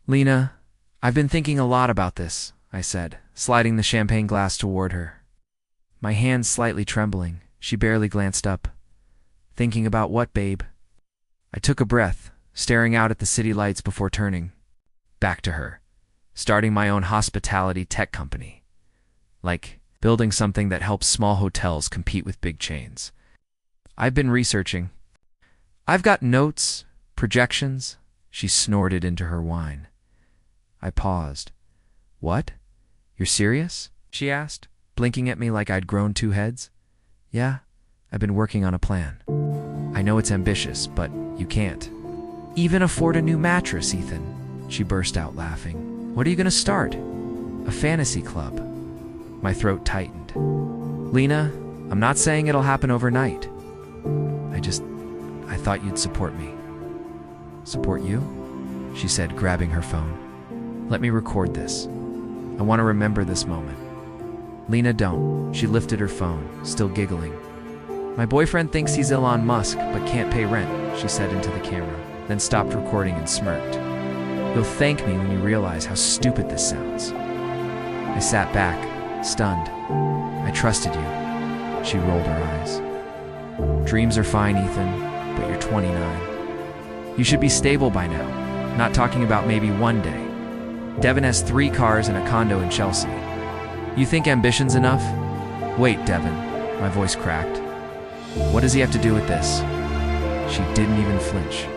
Lena, I've been thinking a lot about this, I said, sliding the champagne glass toward her. My hands slightly trembling, she barely glanced up. Thinking about what, babe? I took a breath, staring out at the city lights before turning. Back to her. Starting my own hospitality tech company. Like, building something that helps small hotels compete with big chains. I've been researching. I've got notes, projections. She snorted into her wine. I paused. What? You're serious? She asked, blinking at me like I'd grown two heads. Yeah, I've been working on a plan. I know it's ambitious, but you can't even afford a new mattress, Ethan. She burst out laughing. What are you going to start? A fantasy club. My throat tightened. Lena, I'm not saying it'll happen overnight. I thought you'd support me. Support you? She said, grabbing her phone. Let me record this. I want to remember this moment. Lena, don't. She lifted her phone, still giggling. My boyfriend thinks he's Elon Musk, but can't pay rent, she said into the camera, then stopped recording and smirked. You'll thank me when you realize how stupid this sounds. I sat back, stunned. I trusted you. She rolled her eyes. Dreams are fine, Ethan, but you're 29. You should be stable by now, not talking about maybe one day. Devin has 3 cars and a condo in Chelsea. You think ambition's enough? Wait, Devin, my voice cracked. What does he have to do with this? She didn't even flinch.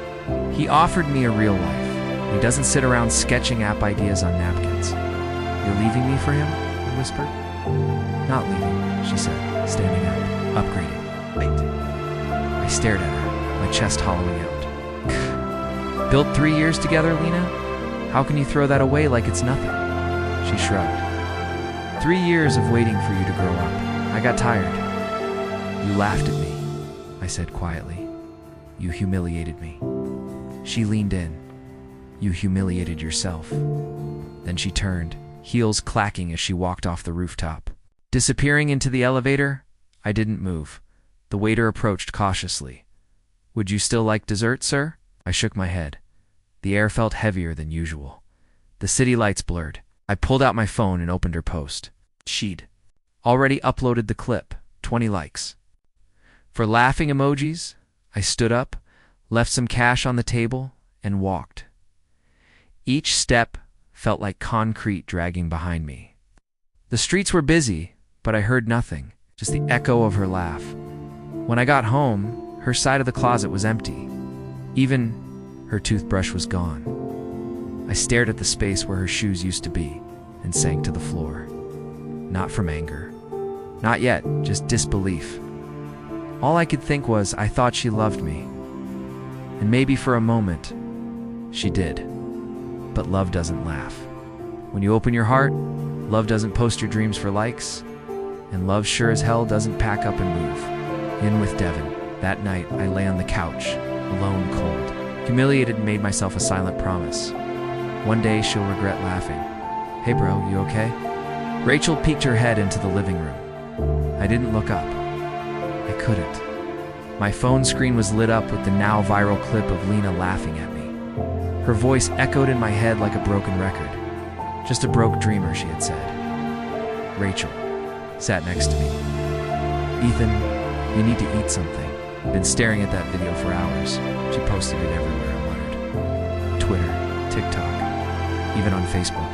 He offered me a real life. He doesn't sit around sketching app ideas on napkins. You're leaving me for him? I whispered. Not leaving, she said, standing up, upgrading. Wait. I stared at her, my chest hollowing out. Built 3 years together, Lena? How can you throw that away like it's nothing? She shrugged. 3 years of waiting for you to grow up. I got tired. You laughed at me, I said quietly. You humiliated me. She leaned in. You humiliated yourself. Then she turned, heels clacking as she walked off the rooftop. Disappearing into the elevator, I didn't move. The waiter approached cautiously. Would you still like dessert, sir? I shook my head. The air felt heavier than usual. The city lights blurred. I pulled out my phone and opened her post. She'd already uploaded the clip, 20 likes. For laughing emojis, I stood up, left some cash on the table, and walked. Each step felt like concrete dragging behind me. The streets were busy, but I heard nothing, just the echo of her laugh. When I got home, her side of the closet was empty. Even her toothbrush was gone. I stared at the space where her shoes used to be and sank to the floor. Not from anger. Not yet, just disbelief. All I could think was I thought she loved me. And maybe for a moment, she did. But love doesn't laugh. When you open your heart, love doesn't post your dreams for likes, and love sure as hell doesn't pack up and move. In with Devin. That night, I lay on the couch, alone, cold. Humiliated and made myself a silent promise. One day, she'll regret laughing. Hey bro, you okay? Rachel peeked her head into the living room. I didn't look up. I couldn't. My phone screen was lit up with the now viral clip of Lena laughing at me. Her voice echoed in my head like a broken record. Just a broke dreamer, she had said. Rachel sat next to me. Ethan, you need to eat something. I've been staring at that video for hours. She posted it everywhere, I muttered. Twitter, TikTok, even on Facebook.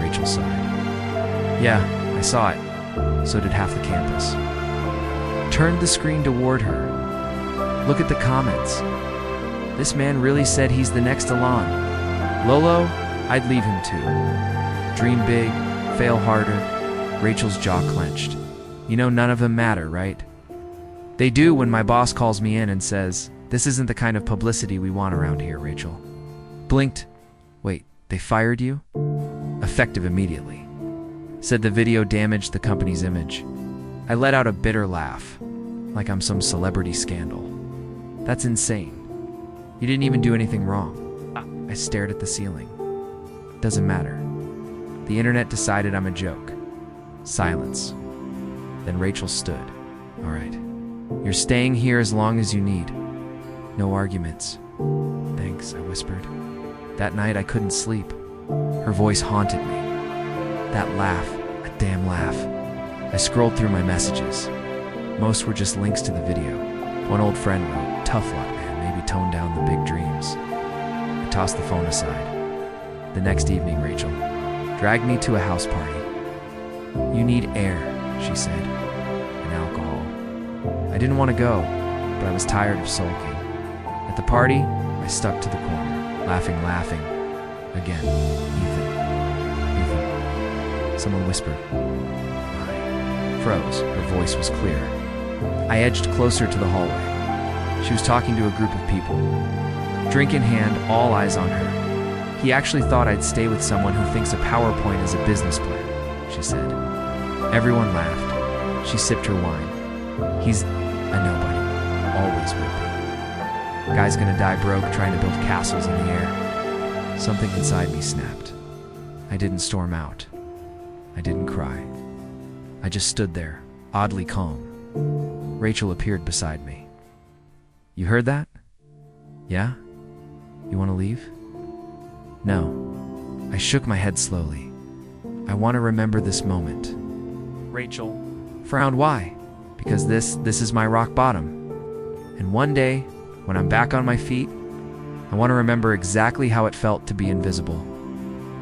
Rachel sighed. Yeah, I saw it. So did half the campus. Turned the screen toward her. Look at the comments. This man really said he's the next Elon. Lolo, I'd leave him too. Dream big, fail harder. Rachel's jaw clenched. You know none of them matter, right? They do when my boss calls me in and says, this isn't the kind of publicity we want around here, Rachel. Blinked. Wait, they fired you? Effective immediately. Said the video damaged the company's image. I let out a bitter laugh, like I'm some celebrity scandal. That's insane. You didn't even do anything wrong. I stared at the ceiling. Doesn't matter. The internet decided I'm a joke. Silence. Then Rachel stood. All right. You're staying here as long as you need. No arguments. Thanks, I whispered. That night I couldn't sleep. Her voice haunted me. That laugh, a damn laugh. I scrolled through my messages. Most were just links to the video. One old friend wrote, "Tough luck, man, maybe tone down the big dreams." I tossed the phone aside. The next evening, Rachel dragged me to a house party. "You need air," she said, "and alcohol." I didn't want to go, but I was tired of sulking. At the party, I stuck to the corner, laughing. Again, Ethan. Someone whispered. I froze. Her voice was clear. I edged closer to the hallway. She was talking to a group of people. Drink in hand, all eyes on her. "He actually thought I'd stay with someone who thinks a PowerPoint is a business plan," she said. Everyone laughed. She sipped her wine. "He's a nobody. Always will be. Guy's gonna die broke trying to build castles in the air." Something inside me snapped. I didn't storm out. I didn't cry. I just stood there, oddly calm. Rachel appeared beside me. "You heard that? Yeah? You want to leave?" "No." I shook my head slowly. "I want to remember this moment." Rachel frowned. "Why?" "Because this is my rock bottom. And one day, when I'm back on my feet, I want to remember exactly how it felt to be invisible."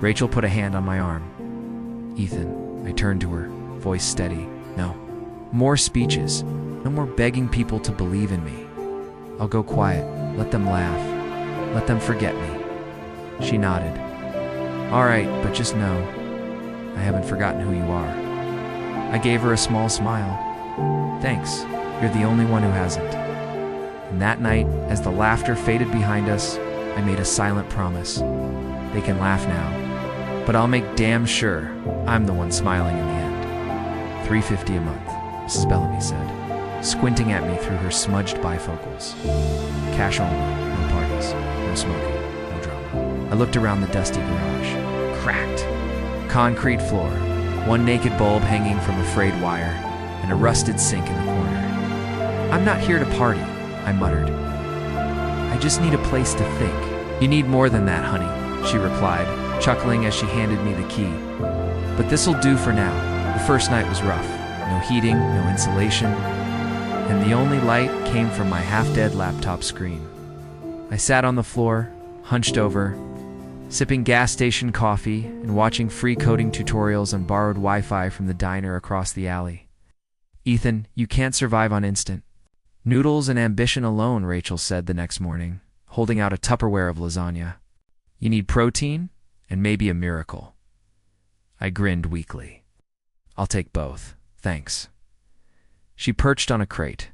Rachel put a hand on my arm. "Ethan," I turned to her, voice steady. "No more speeches. No more begging people to believe in me. I'll go quiet. Let them laugh. Let them forget me." She nodded. "All right, but just know, I haven't forgotten who you are." I gave her a small smile. "Thanks. You're the only one who hasn't." And that night, as the laughter faded behind us, I made a silent promise. They can laugh now, but I'll make damn sure I'm the one smiling in the end. $3.50 a month, Mrs. Bellamy said, squinting at me through her smudged bifocals. Cash only, no parties, no smoking, no drama. I looked around the dusty garage. Cracked. Concrete floor, one naked bulb hanging from a frayed wire, and a rusted sink in the corner. "I'm not here to party," I muttered. "I just need a place to think." "You need more than that, honey," she replied, chuckling as she handed me the key. "But this'll do for now." The first night was rough. No heating, no insulation, and the only light came from my half-dead laptop screen. I sat on the floor, hunched over, sipping gas station coffee and watching free coding tutorials on borrowed Wi-Fi from the diner across the alley. "Ethan, you can't survive on instant noodles and ambition alone," Rachel said the next morning, holding out a Tupperware of lasagna. "You need protein and maybe a miracle." I grinned weakly. "I'll take both, thanks." She perched on a crate.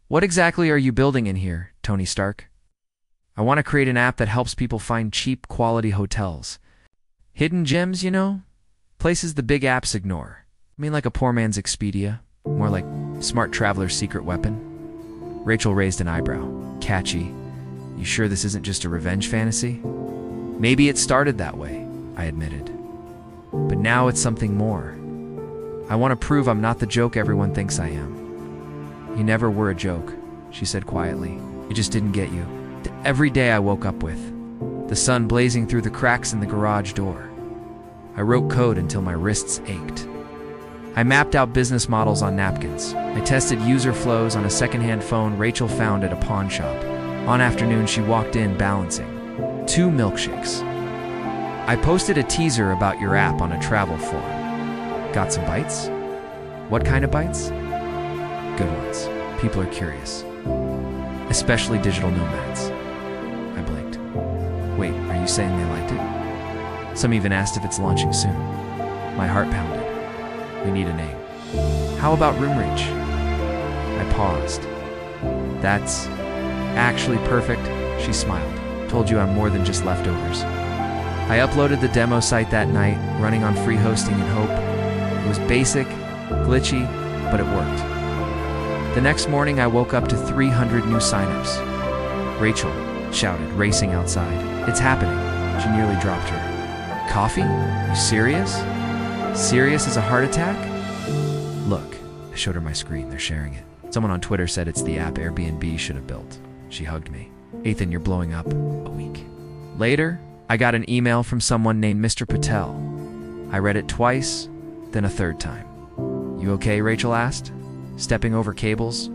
"What exactly are you building in here, Tony Stark?" "I want to create an app that helps people find cheap, quality hotels. Hidden gems, you know? Places the big apps ignore. I mean like a poor man's Expedia, more like smart traveler's secret weapon." Rachel raised an eyebrow. "Catchy. You sure this isn't just a revenge fantasy?" "Maybe it started that way," I admitted. "But now it's something more. I want to prove I'm not the joke everyone thinks I am." "You never were a joke," she said quietly. "It just didn't get you." Every day I woke up with the sun blazing through the cracks in the garage door. I wrote code until my wrists ached. I mapped out business models on napkins. I tested user flows on a secondhand phone Rachel found at a pawn shop. On afternoon, she walked in balancing 2 milkshakes. "I posted a teaser about your app on a travel forum. Got some bites?" "What kind of bites?" "Good ones. People are curious. Especially digital nomads." I blinked. "Wait, are you saying they liked it?" "Some even asked if it's launching soon." My heart pounded. "We need a name. How about Room Reach?" I paused. "That's actually perfect," she smiled. "Told you I'm more than just leftovers." I uploaded the demo site that night, running on free hosting in hope. It was basic, glitchy, but it worked. The next morning, I woke up to 300 new signups. "Rachel," shouted, racing outside. "It's happening." She nearly dropped her. "Coffee? You serious? Serious as a heart attack?" "Look," I showed her my screen. They're sharing it. Someone on Twitter said it's the app Airbnb should have built. She hugged me. "Ethan, you're blowing up." A week later, I got an email from someone named Mr. Patel. I read it twice, then a third time. You okay, Rachel asked, stepping over cables.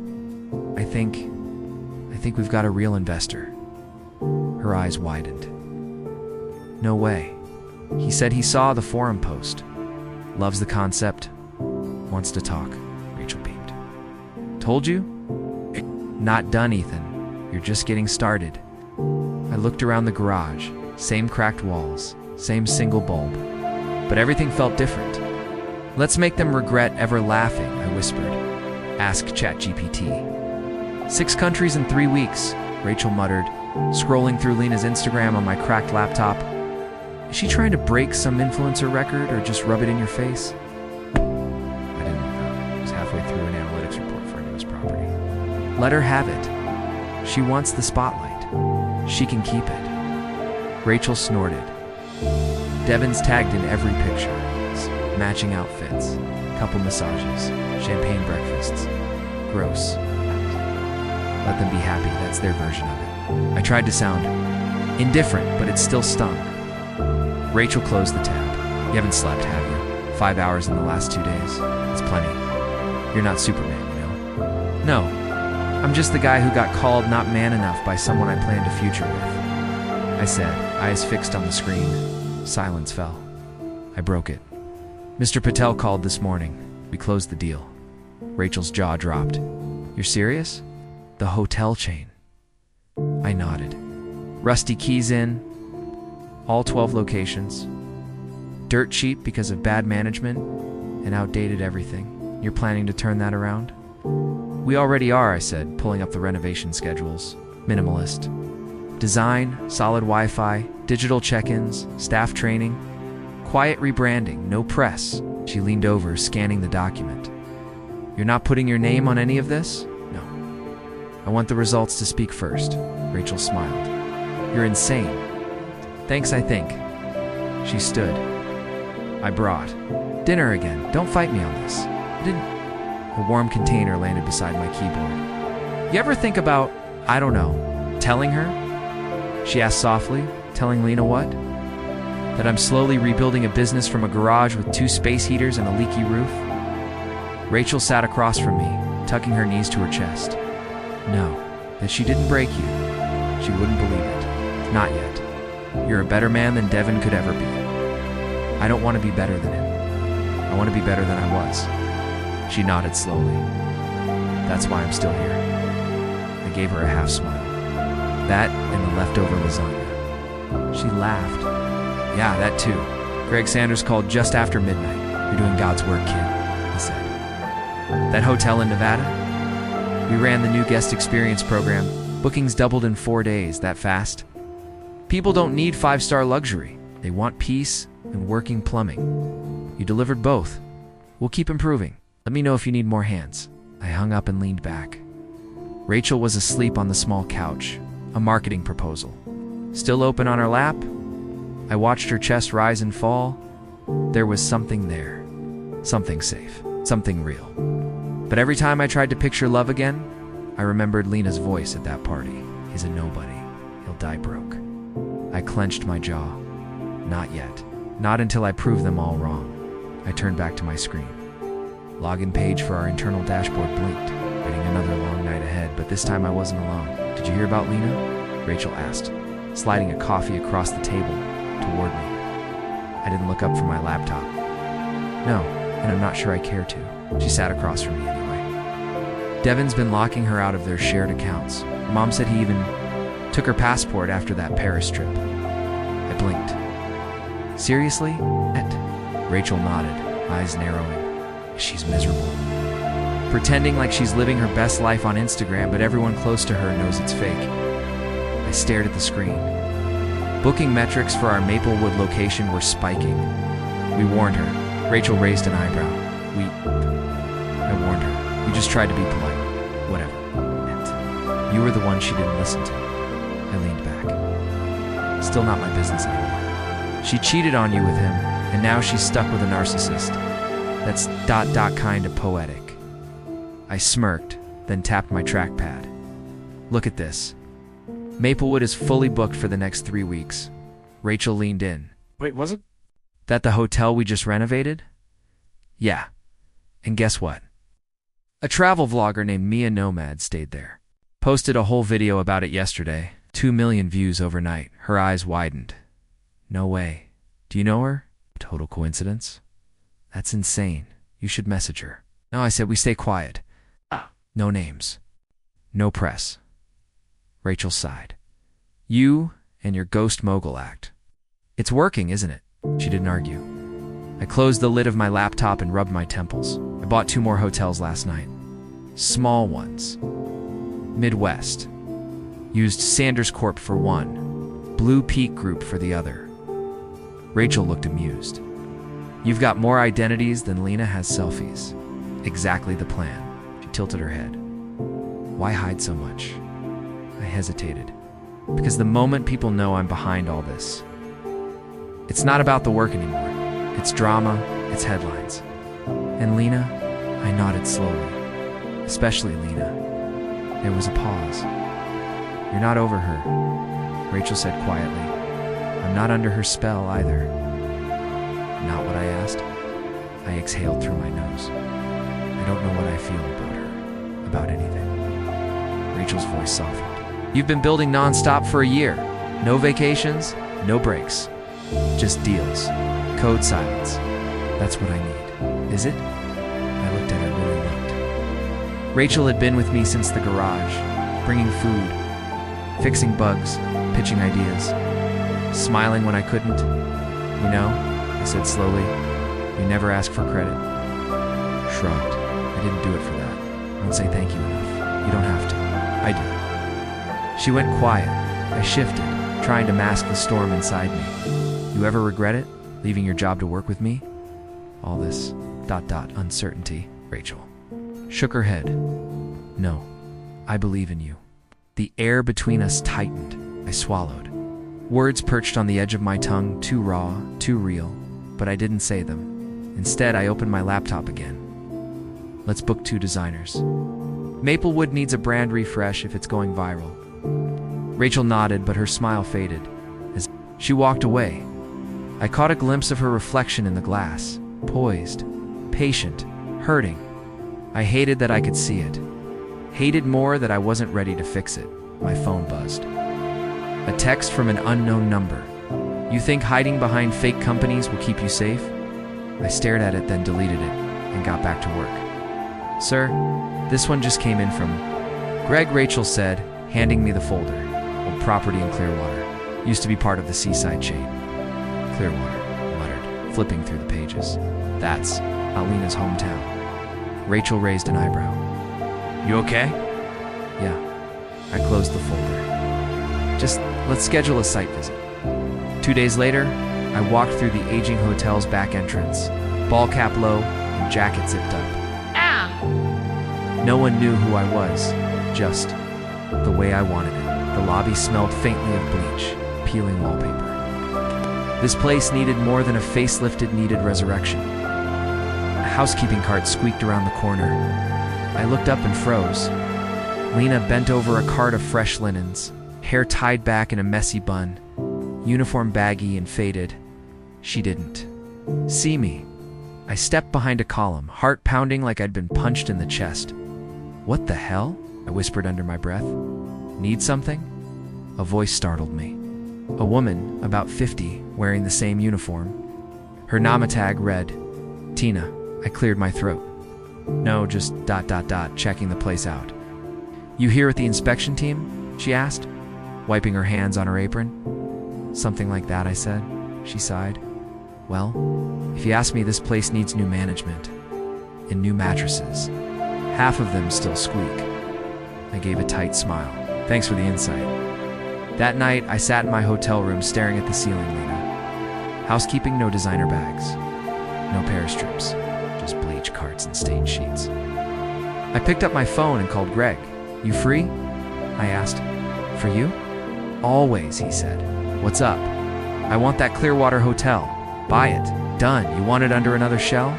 I think we've got a real investor. Her eyes widened. No way. He said he saw the forum post. Loves the concept. Wants to talk. Rachel beamed. Told you? Not done, Ethan. You're just getting started. I looked around the garage. Same cracked walls. Same single bulb. But everything felt different. Let's make them regret ever laughing, I whispered. Ask ChatGPT. 6 countries in 3 weeks, Rachel muttered, scrolling through Lena's Instagram on my cracked laptop. Is she trying to break some influencer record or just rub it in your face? I didn't look up. I was halfway through an analytics report for a newest property. Let her have it. She wants the spotlight. She can keep it. Rachel snorted. Devin's tagged in every picture. Matching outfits, couple massages, champagne breakfasts. Gross. Let them be happy, that's their version of it. I tried to sound indifferent, but it still stung. Rachel closed the tab. You haven't slept, have you? 5 hours in the last 2 days. It's plenty. You're not Superman, you know? No. I'm just the guy who got called not man enough by someone I planned a future with. I said, eyes fixed on the screen. Silence fell. I broke it. Mr. Patel called this morning. We closed the deal. Rachel's jaw dropped. You're serious? The hotel chain. I nodded. Rusty keys in. All 12 locations. Dirt cheap because of bad management and outdated everything. You're planning to turn that around? We already are, I said, pulling up the renovation schedules. Minimalist. Design, solid Wi-Fi, digital check-ins, staff training. Quiet rebranding, no press. She leaned over, scanning the document. You're not putting your name on any of this? No. I want the results to speak first. Rachel smiled. You're insane. Thanks, I think. She stood. I brought dinner again. Don't fight me on this. Didn't. A warm container landed beside my keyboard. You ever think about, I don't know, telling her? She asked softly. Telling Lena what? That I'm slowly rebuilding a business from a garage with 2 space heaters and a leaky roof? Rachel sat across from me, tucking her knees to her chest. No, that she didn't break you. She wouldn't believe it. Not yet. You're a better man than Devin could ever be. I don't want to be better than him. I want to be better than I was. She nodded slowly. That's why I'm still here. I gave her a half smile. That and the leftover lasagna. She laughed. Yeah, that too. Greg Sanders called just after midnight. You're doing God's work, kid, he said. That hotel in Nevada? We ran the new guest experience program. Bookings doubled in 4 days, that fast. People don't need 5-star luxury. They want peace and working plumbing. You delivered both. We'll keep improving. Let me know if you need more hands. I hung up and leaned back. Rachel was asleep on the small couch, a marketing proposal. Still open on her lap? I watched her chest rise and fall. There was something there. Something safe. Something real. But every time I tried to picture love again, I remembered Lena's voice at that party. He's a nobody. He'll die broke. I clenched my jaw. Not yet. Not until I prove them all wrong. I turned back to my screen. Login page for our internal dashboard blinked, waiting another long night ahead, but this time I wasn't alone. Did you hear about Lena? Rachel asked, sliding a coffee across the table toward me. I didn't look up from my laptop. No, and I'm not sure I care to. She sat across from me anyway. Devin's been locking her out of their shared accounts. Mom said he even took her passport after that Paris trip. I blinked. Seriously? Rachel nodded, eyes narrowing. She's miserable. Pretending like she's living her best life on Instagram, but everyone close to her knows it's fake. I stared at the screen. Booking metrics for our Maplewood location were spiking. We warned her. Rachel raised an eyebrow. I warned her. We just tried to be polite. Whatever. You were the one she didn't listen to. I leaned back. Still not my business anymore. She cheated on you with him, and now she's stuck with a narcissist. That's ... kind of poetic. I smirked, then tapped my trackpad. Look at this. Maplewood is fully booked for the next 3 weeks. Rachel leaned in. Wait, was it? That the hotel we just renovated? Yeah. And guess what? A travel vlogger named Mia Nomad stayed there. Posted a whole video about it yesterday. 2 million views overnight. Her eyes widened. No way. Do you know her? Total coincidence? That's insane. You should message her. No, I said we stay quiet. No names. No press. Rachel sighed. You and your ghost mogul act. It's working, isn't it? She didn't argue. I closed the lid of my laptop and rubbed my temples. I bought 2 more hotels last night. Small ones. Midwest. Used Sanders Corp for one. Blue Peak Group for the other. Rachel looked amused. You've got more identities than Lena has selfies. Exactly the plan. She tilted her head. Why hide so much? I hesitated. Because the moment people know I'm behind all this, it's not about the work anymore. It's drama, it's headlines. And Lena? I nodded slowly. Especially Lena. There was a pause. You're not over her, Rachel said quietly. I'm not under her spell either. Not what I asked. I exhaled through my nose. I don't know what I feel about her, about anything. Rachel's voice softened. You've been building non-stop for a year. No vacations, no breaks. Just deals. Code silence. That's what I need. Is it? I looked at her, really looked. Rachel had been with me since the garage, bringing food, fixing bugs, pitching ideas, smiling when I couldn't. You know, I said slowly, you never ask for credit. Shrugged. I didn't do it for that. I don't say thank you enough. You don't have to. I do. She went quiet. I shifted, trying to mask the storm inside me. You ever regret it? Leaving your job to work with me? All this ... uncertainty. Rachel shook her head. No, I believe in you. The air between us tightened. I swallowed. Words perched on the edge of my tongue, too raw, too real, but I didn't say them. Instead, I opened my laptop again. Let's book 2 designers. Maplewood needs a brand refresh if it's going viral. Rachel nodded, but her smile faded. As she walked away, I caught a glimpse of her reflection in the glass, poised, patient, hurting. I hated that I could see it. Hated more that I wasn't ready to fix it. My phone buzzed. A text from an unknown number. You think hiding behind fake companies will keep you safe? I stared at it, then deleted it, and got back to work. Sir, this one just came in from Greg, Rachel said, handing me the folder. Old property in Clearwater. Used to be part of the seaside chain. Clearwater, I muttered, flipping through the pages. That's Alina's hometown. Rachel raised an eyebrow. You okay? Yeah. I closed the folder. Just let's schedule a site visit. 2 days later, I walked through the aging hotel's back entrance, ball cap low and jacket zipped up. No one knew who I was, just the way I wanted it. The lobby smelled faintly of bleach, peeling wallpaper. This place needed more than a facelift, it needed resurrection. A housekeeping cart squeaked around the corner. I looked up and froze. Lena bent over a cart of fresh linens, hair tied back in a messy bun, uniform baggy and faded. She didn't see me. I stepped behind a column, heart pounding like I'd been punched in the chest. What the hell? I whispered under my breath. Need something? A voice startled me. A woman, about 50, wearing the same uniform. Her tag read, Tina. I cleared my throat. No, just ... checking the place out. You here with the inspection team? She asked, wiping her hands on her apron. Something like that, I said. She sighed. Well, if you ask me, this place needs new management. And new mattresses. Half of them still squeak. I gave a tight smile. Thanks for the insight. That night, I sat in my hotel room staring at the ceiling, Lena. Housekeeping, no designer bags. No Paris trips. Just bleach carts and stained sheets. I picked up my phone and called Greg. You free? I asked. For you? Always, he said. What's up? I want that Clearwater hotel. Buy it. Done. You want it under another shell?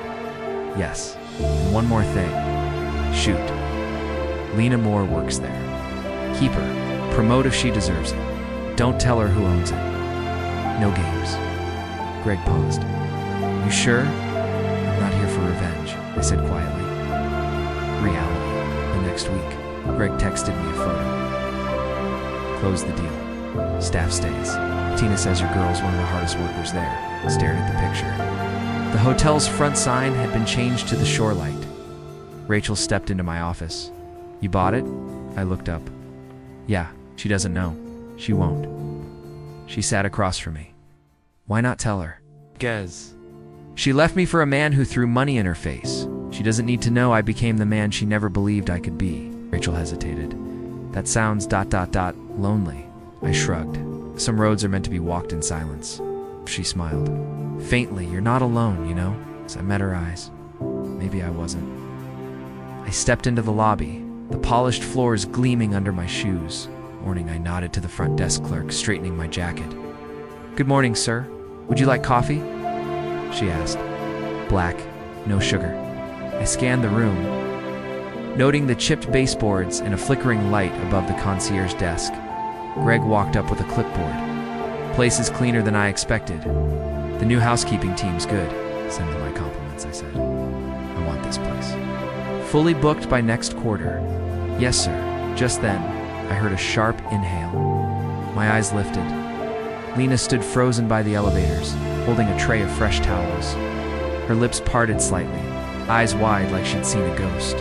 Yes. And one more thing. Shoot. Lena Moore works there. Keep her. Promote if she deserves it. Don't tell her who owns it. No games. Greg paused. You sure? I'm not here for revenge, I said quietly. Reality. The next week, Greg texted me a photo. Close the deal. Staff stays. Tina says your girl's one of the hardest workers there. Stared at the picture. The hotel's front sign had been changed to the shore light. Rachel stepped into my office. You bought it? I looked up. Yeah, she doesn't know. She won't. She sat across from me. Why not tell her? Gez. She left me for a man who threw money in her face. She doesn't need to know I became the man she never believed I could be. Rachel hesitated. That sounds ... lonely. I shrugged. Some roads are meant to be walked in silence. She smiled. Faintly, you're not alone, you know? As I met her eyes. Maybe I wasn't. I stepped into the lobby, the polished floors gleaming under my shoes. Morning, I nodded to the front desk clerk, straightening my jacket. Good morning, sir. Would you like coffee? She asked. Black, no sugar. I scanned the room, noting the chipped baseboards and a flickering light above the concierge desk. Greg walked up with a clipboard. Place is cleaner than I expected. The new housekeeping team's good. Send them my compliments, I said. I want this place. Fully booked by next quarter. Yes, sir. Just then, I heard a sharp inhale. My eyes lifted. Lena stood frozen by the elevators, holding a tray of fresh towels. Her lips parted slightly, eyes wide like she'd seen a ghost.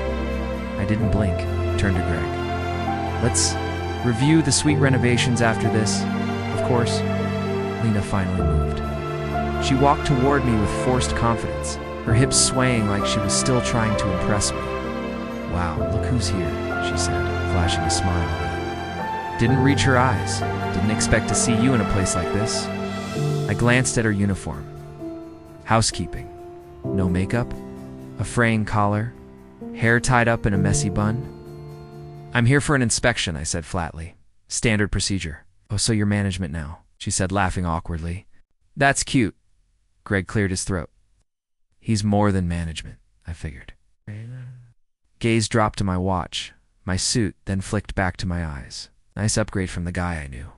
I didn't blink, turned to Greg. Let's review the suite renovations after this, of course. Lena finally moved. She walked toward me with forced confidence, her hips swaying like she was still trying to impress me. Wow, look who's here, she said, flashing a smile at me. Didn't reach her eyes. Didn't expect to see you in a place like this. I glanced at her uniform. Housekeeping. No makeup, a fraying collar, hair tied up in a messy bun. I'm here for an inspection, I said flatly. Standard procedure. Oh, so you're management now, she said, laughing awkwardly. That's cute. Greg cleared his throat. He's more than management, I figured. Gaze dropped to my watch, my suit, then flicked back to my eyes. Nice upgrade from the guy I knew.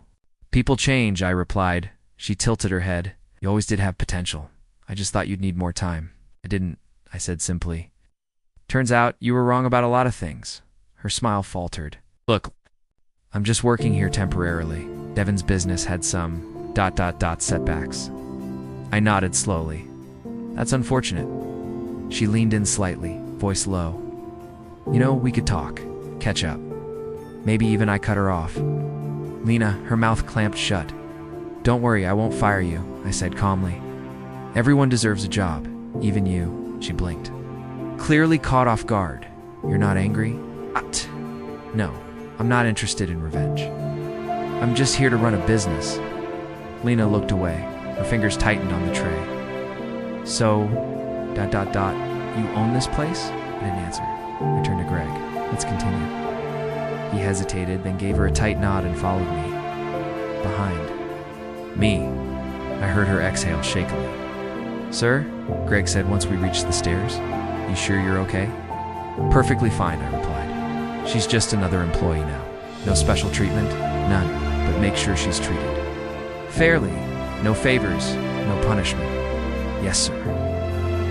People change, I replied. She tilted her head. You always did have potential. I just thought you'd need more time. I didn't, I said simply. Turns out you were wrong about a lot of things. Her smile faltered. Look, I'm just working here temporarily. Devin's business had some ... setbacks. I nodded slowly. That's unfortunate. She leaned in slightly, voice low. You know, we could talk, catch up. Maybe even I cut her off. Lena, her mouth clamped shut. Don't worry, I won't fire you, I said calmly. Everyone deserves a job, even you, she blinked. Clearly caught off guard. You're not angry? No, I'm not interested in revenge. I'm just here to run a business. Lena looked away. Her fingers tightened on the tray. So, ... you own this place? I didn't answer. I turned to Greg. Let's continue. He hesitated, then gave her a tight nod and followed me. Behind. Me. I heard her exhale shakily. Sir? Greg said once we reached the stairs. You sure you're okay? Perfectly fine, I replied. She's just another employee now. No special treatment? None, but make sure she's treated fairly. No favors, no punishment. Yes, sir.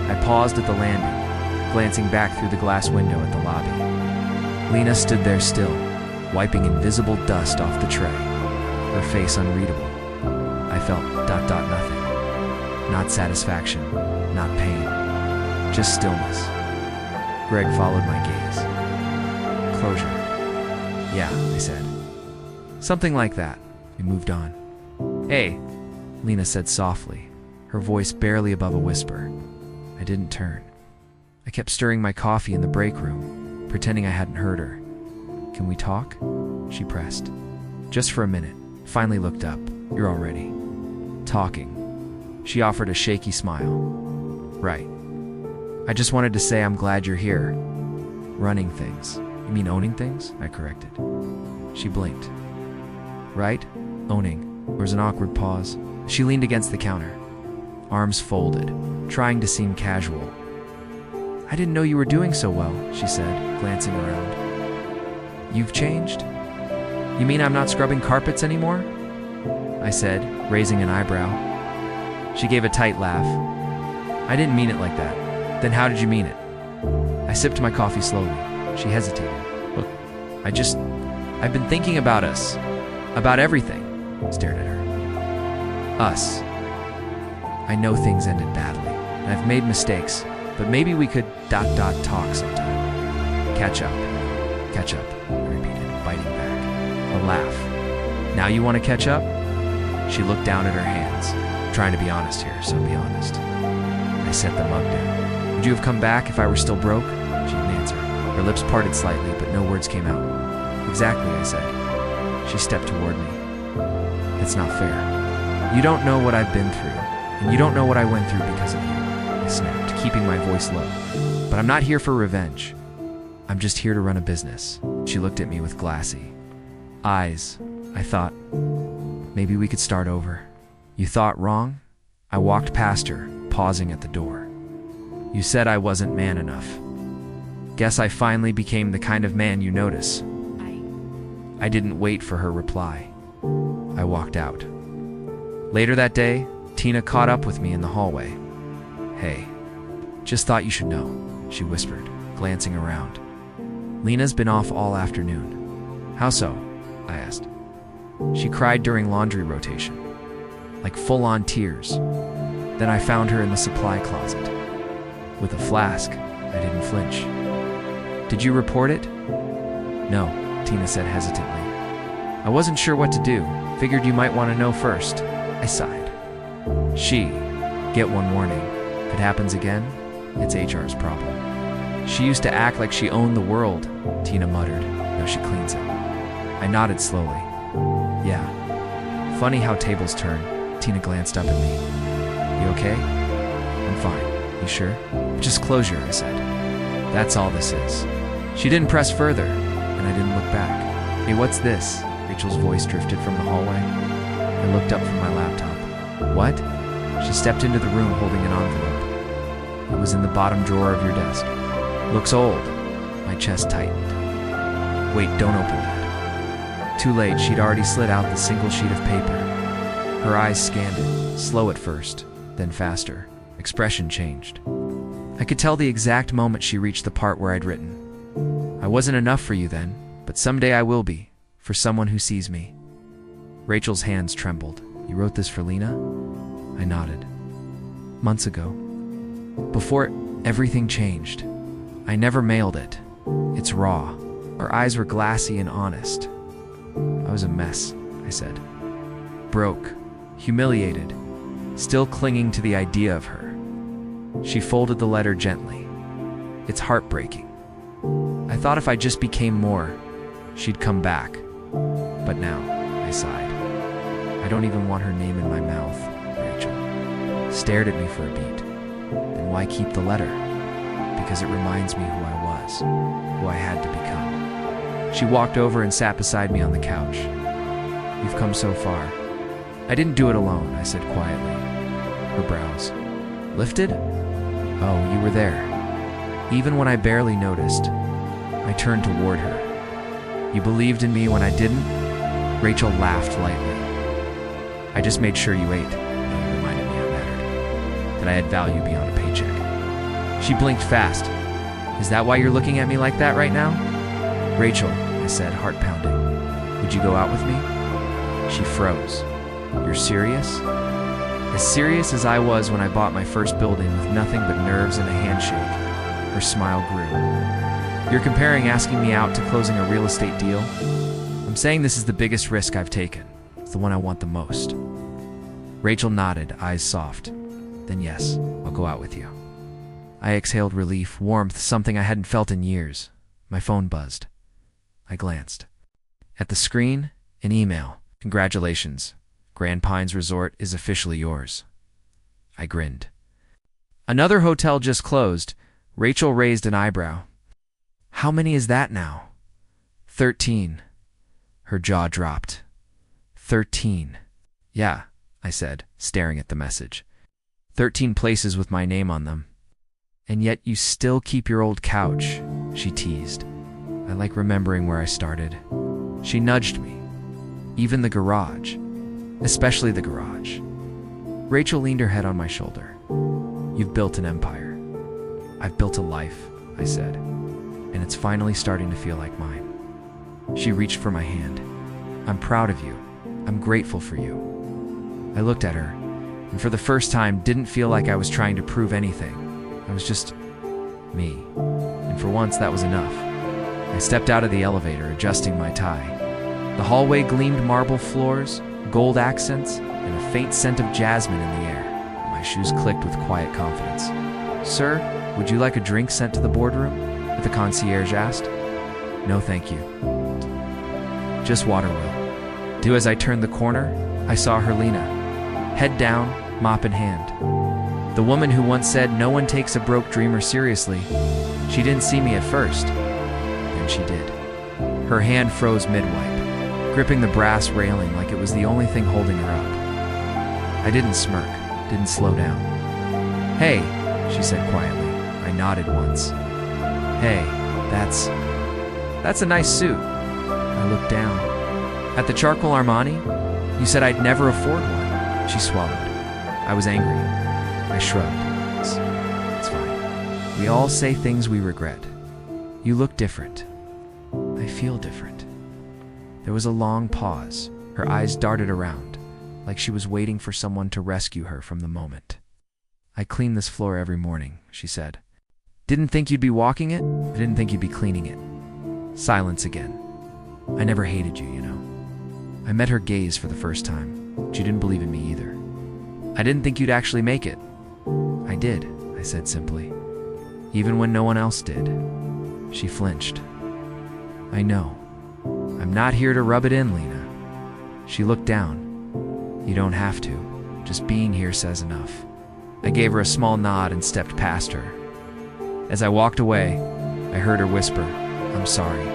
I paused at the landing, glancing back through the glass window at the lobby. Lena stood there still, wiping invisible dust off the tray, her face unreadable. I felt ... nothing. Not satisfaction, not pain, just stillness. Greg followed my gaze. Closure. Yeah, I said. Something like that. We moved on. Hey, Lena said softly, her voice barely above a whisper. I didn't turn. I kept stirring my coffee in the break room, pretending I hadn't heard her. Can we talk? She pressed. Just for a minute. Finally looked up. You're all ready. Talking. She offered a shaky smile. Right. I just wanted to say I'm glad you're here. Running things. You mean owning things? I corrected. She blinked. Right? Owning. There was an awkward pause. She leaned against the counter, arms folded, trying to seem casual. I didn't know you were doing so well, she said, glancing around. You've changed? You mean I'm not scrubbing carpets anymore? I said, raising an eyebrow. She gave a tight laugh. I didn't mean it like that. Then how did you mean it? I sipped my coffee slowly. She hesitated. Look, I've been thinking about us. About everything. I stared at her. Us. I know things ended badly, and I've made mistakes, but maybe we could ... talk sometime. Catch up, I repeated, biting back. A laugh. Now you want to catch up? She looked down at her hands. I'm trying to be honest here, so be honest. I set the mug down. Would you have come back if I were still broke? She didn't answer. Her lips parted slightly, but no words came out. Exactly, I said. She stepped toward me. That's not fair. You don't know what I've been through, and you don't know what I went through because of you, I snapped, keeping my voice low. But I'm not here for revenge. I'm just here to run a business. She looked at me with glassy eyes. I thought, maybe we could start over. You thought wrong? I walked past her, pausing at the door. You said I wasn't man enough. Guess I finally became the kind of man you notice. I didn't wait for her reply. I walked out. Later that day, Tina caught up with me in the hallway. Hey, just thought you should know, she whispered, glancing around. Lena's been off all afternoon. How so? I asked. She cried during laundry rotation, like full-on tears. Then I found her in the supply closet. With a flask, I didn't flinch. Did you report it? No, Tina said hesitantly. I wasn't sure what to do. Figured you might want to know first. I sighed. Get one warning. If it happens again, it's HR's problem. She used to act like she owned the world, Tina muttered. Now she cleans it. I nodded slowly. Yeah. Funny how tables turn. Tina glanced up at me. You okay? I'm fine. You sure? Just closure, I said. That's all this is. She didn't press further, and I didn't look back. Hey, what's this? Rachel's voice drifted from the hallway. I looked up from my laptop. What? She stepped into the room holding an envelope. It was in the bottom drawer of your desk. Looks old. My chest tightened. Wait, don't open that. Too late, she'd already slid out the single sheet of paper. Her eyes scanned it, slow at first, then faster. Expression changed. I could tell the exact moment she reached the part where I'd written. I wasn't enough for you then, but someday I will be, for someone who sees me. Rachel's hands trembled. You wrote this for Lena? I nodded. Months ago. Before everything changed. I never mailed it. It's raw. Her eyes were glassy and honest. I was a mess, I said. Broke. Humiliated. Still clinging to the idea of her. She folded the letter gently. It's heartbreaking. I thought if I just became more, she'd come back. But now, I sighed. I don't even want her name in my mouth, Rachel. Stared at me for a beat. Then why keep the letter? Because it reminds me who I was, who I had to become. She walked over and sat beside me on the couch. You've come so far. I didn't do it alone, I said quietly. Her brows lifted? Oh, you were there. Even when I barely noticed, I turned toward her. You believed in me when I didn't? Rachel laughed lightly. I just made sure you ate. You reminded me I mattered. That I had value beyond a paycheck. She blinked fast. Is that why you're looking at me like that right now? Rachel, I said, heart pounding. Would you go out with me? She froze. You're serious? As serious as I was when I bought my first building with nothing but nerves and a handshake. Her smile grew. You're comparing asking me out to closing a real estate deal? I'm saying this is the biggest risk I've taken. It's the one I want the most. Rachel nodded, eyes soft. Then yes, I'll go out with you. I exhaled relief, warmth, something I hadn't felt in years. My phone buzzed. I glanced. At the screen, an email. Congratulations. Grand Pines Resort is officially yours. I grinned. Another hotel just closed. Rachel raised an eyebrow. How many is that now? 13. Her jaw dropped. 13. Yeah, I said, staring at the message. 13 places with my name on them. And yet you still keep your old couch, she teased. I like remembering where I started. She nudged me. Even the garage. especially the garage. Rachel leaned her head on my shoulder. You've built an empire. I've built a life, I said, and it's finally starting to feel like mine. She reached for my hand. I'm proud of you. I'm grateful for you. I looked at her, and for the first time didn't feel like I was trying to prove anything. I was just me. And for once, that was enough. I stepped out of the elevator, adjusting my tie. The hallway gleamed marble floors, gold accents, and a faint scent of jasmine in the air. My shoes clicked with quiet confidence. Sir, would you like a drink sent to the boardroom? The concierge asked. No, thank you. Just water will do. As I turned the corner, I saw Lena, head down, mop in hand. The woman who once said no one takes a broke dreamer seriously. She didn't see me at first. Then she did. Her hand froze mid-wipe, gripping the brass railing like it was the only thing holding her up. I didn't smirk, didn't slow down. Hey, she said quietly. I nodded once. Hey, that's a nice suit. I looked down. At the Charcoal Armani? You said I'd never afford one. She swallowed. I was angry. I shrugged. It's fine. We all say things we regret. You look different. I feel different. There was a long pause. Her eyes darted around, like she was waiting for someone to rescue her from the moment. I clean this floor every morning, she said. Didn't think you'd be walking it. I didn't think you'd be cleaning it. Silence again. I never hated you, you know. I met her gaze for the first time. She didn't believe in me either. I didn't think you'd actually make it. I did, I said simply. Even when no one else did. She flinched. I know. I'm not here to rub it in, Lena. She looked down. You don't have to. Just being here says enough. I gave her a small nod and stepped past her. As I walked away, I heard her whisper, I'm sorry.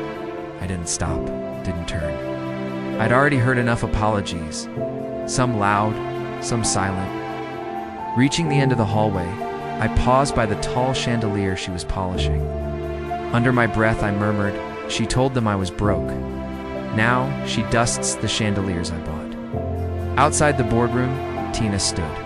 I didn't stop, didn't turn. I'd already heard enough apologies, some loud, some silent. Reaching the end of the hallway, I paused by the tall chandelier she was polishing. Under my breath, I murmured, she told them I was broke. Now, she dusts the chandeliers I bought. Outside the boardroom, Tina stood.